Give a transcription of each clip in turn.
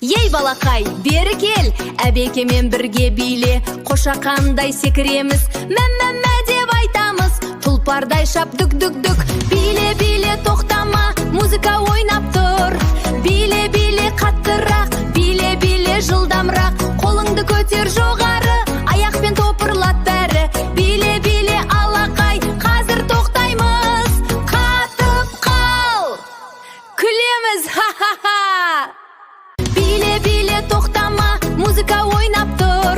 Ей балақай, бері кел, Әбекемен бірге биле. Қошақандай секіреміз, мәм-мәм-мә деп айтамыз. Тұлпардай шап дүк-дүк-дүк, биле-биле тоқтама, музыка ойнап тұр. Биле-биле қаттырақ, биле-биле жылдамырақ. Қолыңды көтер жоғары, аяқпен топырлат бәрі. Биле-биле алақай, қазір тоқтаймыз. Қатып қал, күлеміз, ха-ха-ха. Биле-биле тоқтама, музыка ойнап тұр.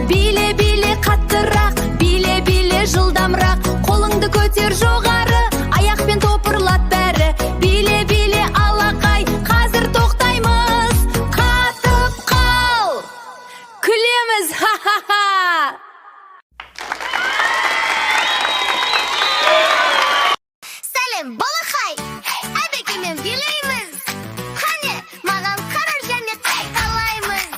Биле-биле қаттырақ, биле-биле жылдамырақ. Қолыңды көтер жоғары, аяқпен топырлат бәрі. Биле-биле алақай, қазір тоқтаймыз. Қатып қал, күлеміз, ха-ха-ха. Сәлем, балақай, Әбекемен билейміз. Қане, маған қара және қайталаймыз.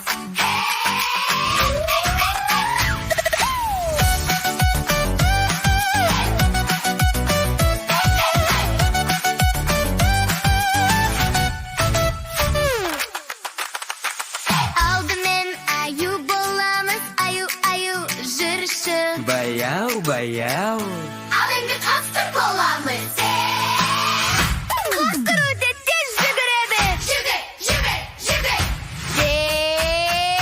Алдымен аю боламыз, аю-аю жүрші. Баяу-баяу. Ал енді қасқыр боламыз. Қасқыр өте тез жүгіреді. Жүгір, жүгір, жүгір. Тез,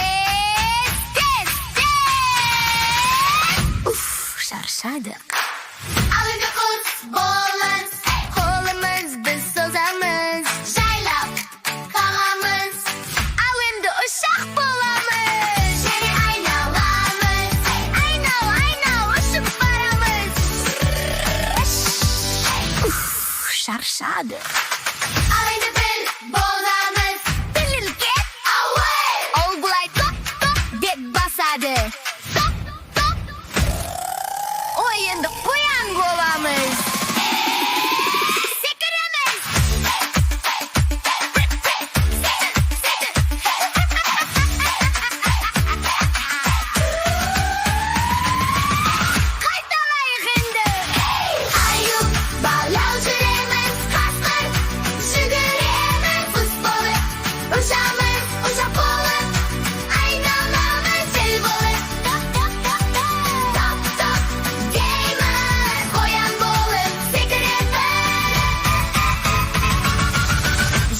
тез, тез. Уф, шаршадық. Ал енді құс боламыз. Қолымыз біз созамыз. Жайлап қағамыз. Ал енді ұшақ боламыз. Және айналамыз. Айнал, айнал, ұшып барамыз. Уф, шаршадық. Ал енді біл боламыз. Билеуге, ауай. Ол бұлай топ-топ деп басады. Топ-топ. Ой, енді қоян боламыз. Секіреміз. Қайталайық енді. Аю, балау жүреміз. Қасқыр жүгіреміз. Құс болып ұшамыз. Ұшақ болып айналамыз. Жел болып топ-топ дейміз. Қоян болып секіреміз.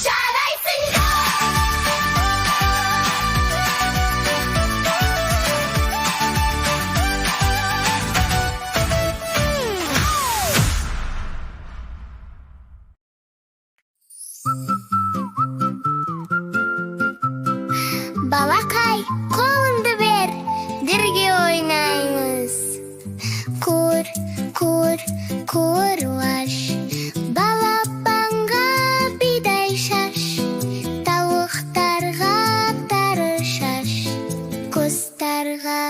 Жарайсыңдар. Балақай, қолыңды бер, бірге ойнаймыз. Қуыр, қуыр, қуырмаш, балапанға бидай шаш, тауықтарға тары шаш, құстарға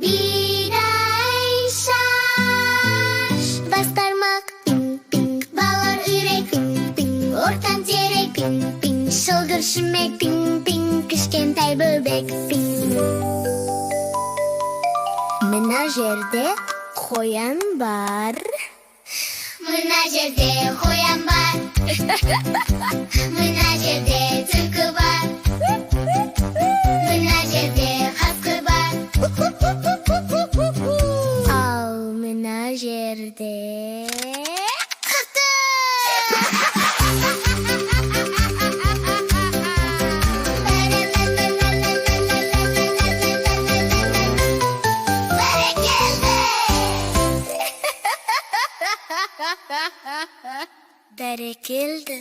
бидай шаш. Бастармақ пинг-пинг, балар үйрек пинг-пинг, ортан терек пинг-пинг, шылдыр шүмек пинг-пинг, кішкентай бөбек пинг. Мына жерде қоян бар. Мына жерде қоян бар. Мына жерде түлкі бар. Мына жерде қасқыр бар. Ал мына жерде бәрекелді.